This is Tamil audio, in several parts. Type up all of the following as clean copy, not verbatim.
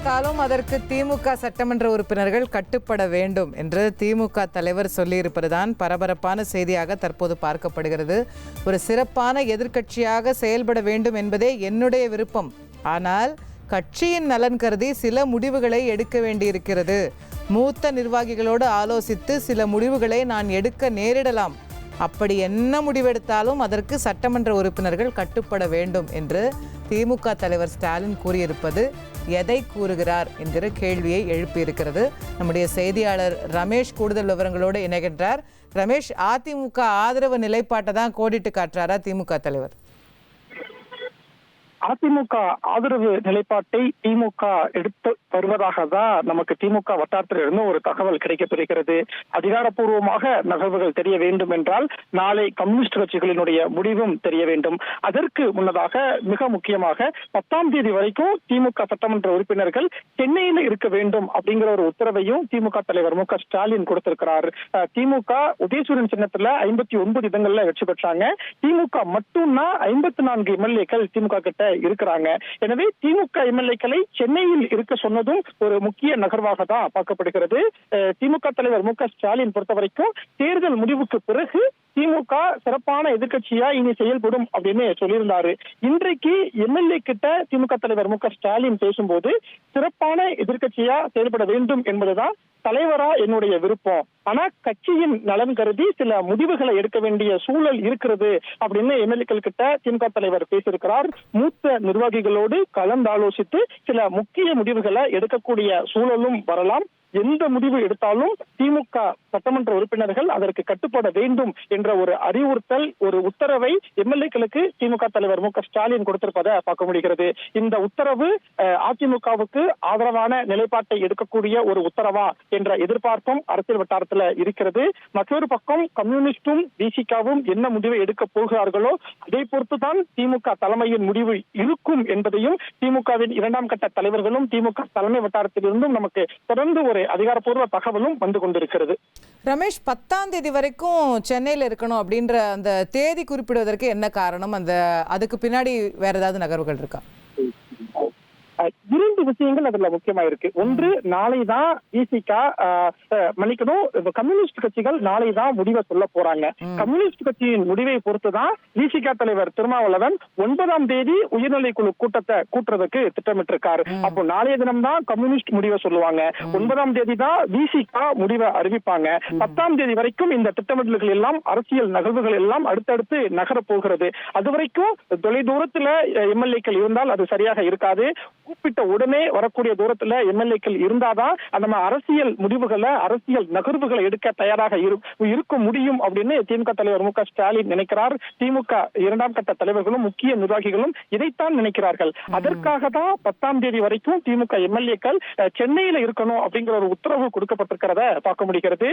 முடிவெடுத்தாலும் அதற்கு திமுக சட்டமன்ற உறுப்பினர்கள் கட்டுப்பட வேண்டும் என்று திமுக தலைவர் சொல்லியிருப்பதுதான் பரபரப்பான செய்தியாக தற்போது பார்க்கப்படுகிறது. ஒரு சிறப்பான எதிர்க்கட்சியாக செயல்பட வேண்டும் என்பதே என்னுடைய விருப்பம். ஆனால் கட்சியின் நலன் கருதி சில முடிவுகளை எடுக்க வேண்டியிருக்கிறது. மூத்த நிர்வாகிகளோடு ஆலோசித்து சில முடிவுகளை நான் எடுக்க நேரிடலாம். அப்படி என்ன முடிவெடுத்தாலும் அதற்கு சட்டமன்ற உறுப்பினர்கள் கட்டுப்பட வேண்டும் என்று திமுக தலைவர் ஸ்டாலின் கூறியிருப்பது எதை கூறுகிறார் என்கிற கேள்வியை எழுப்பியிருக்கிறது. நம்முடைய செய்தியாளர் ரமேஷ் கூடுதல் விவரங்களோடு இணைகின்றார். ரமேஷ், அதிமுக ஆதரவு நிலைப்பாட்டை தான் கோடிட்டு காட்டுறாரா திமுக தலைவர்? அதிமுக ஆதரவு நிலைப்பாட்டை திமுக எடுத்து வருவதாக தான் நமக்கு திமுக வட்டாரத்திலிருந்து ஒரு தகவல் கிடைக்கப்பெறுகிறது. அதிகாரப்பூர்வமாக நகர்வுகள் தெரிய வேண்டும் என்றால் நாளை கம்யூனிஸ்ட் கட்சிகளினுடைய முடிவும் தெரிய வேண்டும். அதற்கு முன்னதாக மிக முக்கியமாக 10ஆம் தேதி வரைக்கும் திமுக சட்டமன்ற உறுப்பினர்கள் சென்னையில் இருக்க வேண்டும் அப்படிங்கிற ஒரு உத்தரவையும் திமுக தலைவர் மு க ஸ்டாலின் கொடுத்திருக்கிறார். திமுக உதயசூரியன் சின்னத்துல 59 இடங்கள்ல வெற்றி பெற்றாங்க. திமுக மட்டும்னா 54 எம்எல்ஏக்கள் திமுக கிட்ட இருக்கிறாங்க. எனவே திமுக எம்எல்ஏக்களை சென்னையில் இருக்க சொன்னதும் ஒரு முக்கிய நகர்வாக தான் பார்க்கப்படுகிறது. திமுக தலைவர் மு க ஸ்டாலின் பொறுத்த வரைக்கும் தேர்தல் முடிவுக்கு பிறகு திமுக சிறப்பான எதிர்க்கட்சியா இனி செயல்படும் அப்படின்னு சொல்லியிருந்தாரு. இன்றைக்கு எம்எல்ஏ கிட்ட திமுக தலைவர் மு க ஸ்டாலின் பேசும்போது சிறப்பான எதிர்க்கட்சியா செயல்பட வேண்டும் என்பதுதான் தலைவரா என்னுடைய விருப்பம். ஆனா கட்சியின் நலன் கருதி சில முடிவுகளை எடுக்க வேண்டிய சூழல் இருக்கிறது அப்படின்னு எம்எல்ஏக்கள் கிட்ட திமுக தலைவர் பேசியிருக்கிறார். மூத்த நிர்வாகிகளோடு கலந்தாலோசித்து சில முக்கிய முடிவுகளை எடுக்கக்கூடிய சூழலும் வரலாம். எந்த முடிவு எடுத்தாலும் திமுக சட்டமன்ற உறுப்பினர்கள் அதற்கு கட்டுப்பட வேண்டும் என்ற ஒரு அறிவுறுத்தல், ஒரு உத்தரவை எம்எல்ஏக்களுக்கு திமுக தலைவர் மு க ஸ்டாலின் கொடுத்திருப்பதை பார்க்க முடிகிறது. இந்த உத்தரவு அதிமுகவுக்கு ஆதரவான நிலைப்பாட்டை எடுக்கக்கூடிய ஒரு உத்தரவா என்ற எதிர்பார்ப்பும் அரசியல் வட்டாரத்தில் இருக்கிறது. மற்றொரு பக்கம் கம்யூனிஸ்டும் விசிகாவும் என்ன முடிவை எடுக்க போகிறார்களோ அதை பொறுத்துதான் திமுக தலைமையின் முடிவு இருக்கும் என்பதையும் திமுகவின் 2ஆம் கட்ட தலைவர்களும் திமுக தலைமை வட்டாரத்திலிருந்தும் நமக்கு தொடர்ந்து ஒரு அதிகாரப்பூர்வ தகவலும் வந்து கொண்டிருக்கிறது. ரமேஷ், 10ஆம் தேதி வரைக்கும் சென்னையில் இருக்கணும் அப்படின்ற அந்த தேதி குறிப்பிடுவதற்கு என்ன காரணம்? அதுக்கு பின்னாடி வேற ஏதாவது நகர்வுகள் இருக்கா? 2 விஷயங்கள் அதுல முக்கியமா இருக்கு. ஒன்று, நாளைதான் விசிகா மன்னிக்கணும், கம்யூனிஸ்ட் கட்சிகள் நாளைதான் முடிவை சொல்ல போறாங்க. கம்யூனிஸ்ட் கட்சியின் முடிவை பொறுத்துதான் விசிகா தலைவர் திருமாவளவன் 9ஆம் தேதி உயர்நிலை குழு கூட்டத்தை கூட்டுறதுக்கு திட்டமிட்டிருக்காரு. அப்போ நாளைய தினம் தான் கம்யூனிஸ்ட் முடிவை சொல்லுவாங்க. 9ஆம் தேதி தான் விசிகா முடிவை அறிவிப்பாங்க. 10ஆம் தேதி வரைக்கும் இந்த திட்டமிடல்கள் எல்லாம், அரசியல் நகர்வுகள் எல்லாம் அடுத்தடுத்து நகர போகிறது. அது வரைக்கும் தொலைதூரத்துல எம்எல்ஏக்கள் இருந்தால் அது சரியாக இருக்காது. கூப்பிட்ட உடனே வரக்கூடிய தூரத்துல எம்எல்ஏக்கள் இருந்தாதான் நம்ம அரசியல் முடிவுகளை, அரசியல் நகர்வுகளை எடுக்க தயாராக இருக்க முடியும் அப்படின்னு திமுக தலைவர் மு க ஸ்டாலின் நினைக்கிறார். திமுக 2ஆம் கட்ட தலைவர்களும் முக்கிய நிர்வாகிகளும் இதைத்தான் நினைக்கிறார்கள். அதற்காக தான் 10ஆம் தேதி வரைக்கும் திமுக எம்எல்ஏக்கள் சென்னையில இருக்கணும் அப்படிங்கிற ஒரு உத்தரவு கொடுக்கப்பட்டிருக்கிறத பார்க்க முடிகிறது.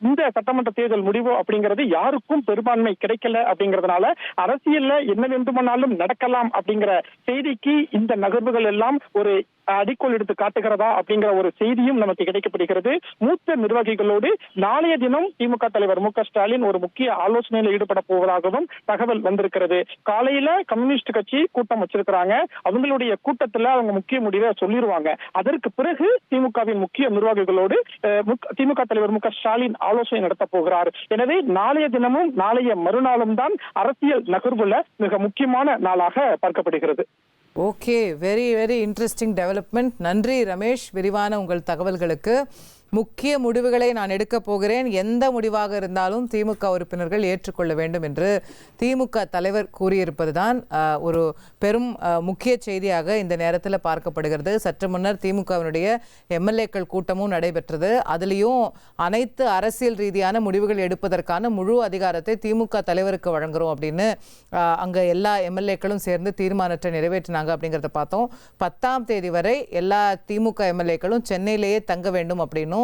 இந்த சட்டமன்ற தேர்தல் முடிவு அப்படிங்கிறது யாருக்கும் பெரும்பான்மை கிடைக்கல அப்படிங்கறதுனால அரசியல்ல என்ன வேண்டுமானாலும் நடக்கலாம் அப்படிங்கிற செய்திக்கு இந்த நகர்வுகள் எல்லாம் ஒரு அடிக்கோல் எடுத்து காட்டுகிறதா அப்படிங்கிற ஒரு செய்தியும் நமக்கு கிடைக்கப்படுகிறது. மூத்த நிர்வாகிகளோடு நாளைய தினம் திமுக தலைவர் மு க ஸ்டாலின் ஒரு முக்கிய ஆலோசனையில் ஈடுபட போவதாகவும் தகவல் வந்திருக்கிறது. காலையில கம்யூனிஸ்ட் கட்சி கூட்டம் வச்சிருக்கிறாங்க. அவங்களுடைய கூட்டத்துல அவங்க முக்கிய முடிவை சொல்லிடுவாங்க. அதற்கு பிறகு திமுகவின் முக்கிய நிர்வாகிகளோடு திமுக தலைவர் மு க ஸ்டாலின் ஆலோசனை நடத்த போகிறார். எனவே நாளைய தினமும் நாளைய மறுநாளும் தான் அரசியல் நகர்வுல மிக முக்கியமான நாளாக பார்க்கப்படுகிறது. Okay, very very interesting development. நன்றி ரமேஷ், விரிவான உங்கள் தகவல்களுக்கு. முக்கிய முடிவுகளை நான் எடுக்கப் போகிறேன், எந்த முடிவாக இருந்தாலும் திமுக உறுப்பினர்கள் ஏற்றுக்கொள்ள வேண்டும் என்று திமுக தலைவர் கூறியிருப்பது தான் ஒரு பெரும் முக்கிய செய்தியாக இந்த நேரத்தில் பார்க்கப்படுகிறது. சற்று முன்னர் திமுகவினுடைய எம்எல்ஏக்கள் கூட்டமும் நடைபெற்றது. அதுலேயும் அனைத்து அரசியல் ரீதியான முடிவுகள் எடுப்பதற்கான முழு அதிகாரத்தை திமுக தலைவருக்கு வழங்குறோம் அப்படின்னு அங்கே எல்லா எம்எல்ஏக்களும் சேர்ந்து தீர்மானத்தை நிறைவேற்றினாங்க அப்படிங்கிறத பார்த்தோம். 10ஆம் தேதி வரை எல்லா திமுக எம்எல்ஏக்களும் சென்னையிலேயே தங்க வேண்டும் அப்படின்னு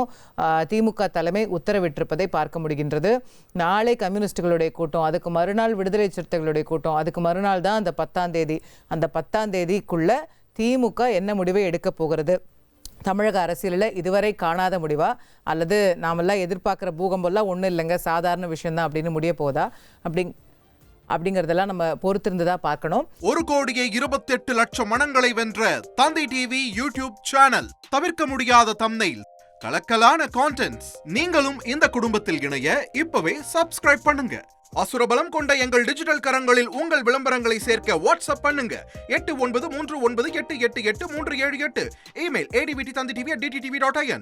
திமுக தலைமை உத்தரவிட்டிருப்பதை பார்க்க முடிகின்றது. நாளை கம்யூனிஸ்டுகளுடைய கூட்டம், அதுக்கு மறுநாள் விடுதலை சிறுத்தைகளுடைய கூட்டம், அதுக்கு மறுநாள் தான் அந்த 10ஆம் தேதி. அந்த 10ஆம் தேதிக்குள்ள திமுக என்ன முடிவை எடுக்க போகிறது? தமிழக அரசியலில் இதுவரை காணாத முடிவா, அல்லது நாமெல்லாம் எதிர்பார்க்குற பூகம்பெல்லாம் ஒன்றும் இல்லைங்க, சாதாரண விஷயம்தான் அப்படின்னு முடிய போதா? அப்படிங்கறதெல்லாம் நம்ம பொறுத்திருந்ததா பார்க்கணும். 1,28,00,000 மனங்களை வென்ற தந்தி டிவி யூடியூப் சேனல், தவிர்க்க முடியாத தம்ப்நெயில், கலக்கலான கான்டென்ட்ஸ். நீங்களும் இந்த குடும்பத்தில் இணைய இப்பவே சப்ஸ்கிரைப் பண்ணுங்க. அசுரபலம் கொண்ட எங்கள் டிஜிட்டல் கரங்களில் உங்கள் விளம்பரங்களை சேர்க்க வாட்ஸ்அப் பண்ணுங்க. 8939888838. Email advttv@dttv.in.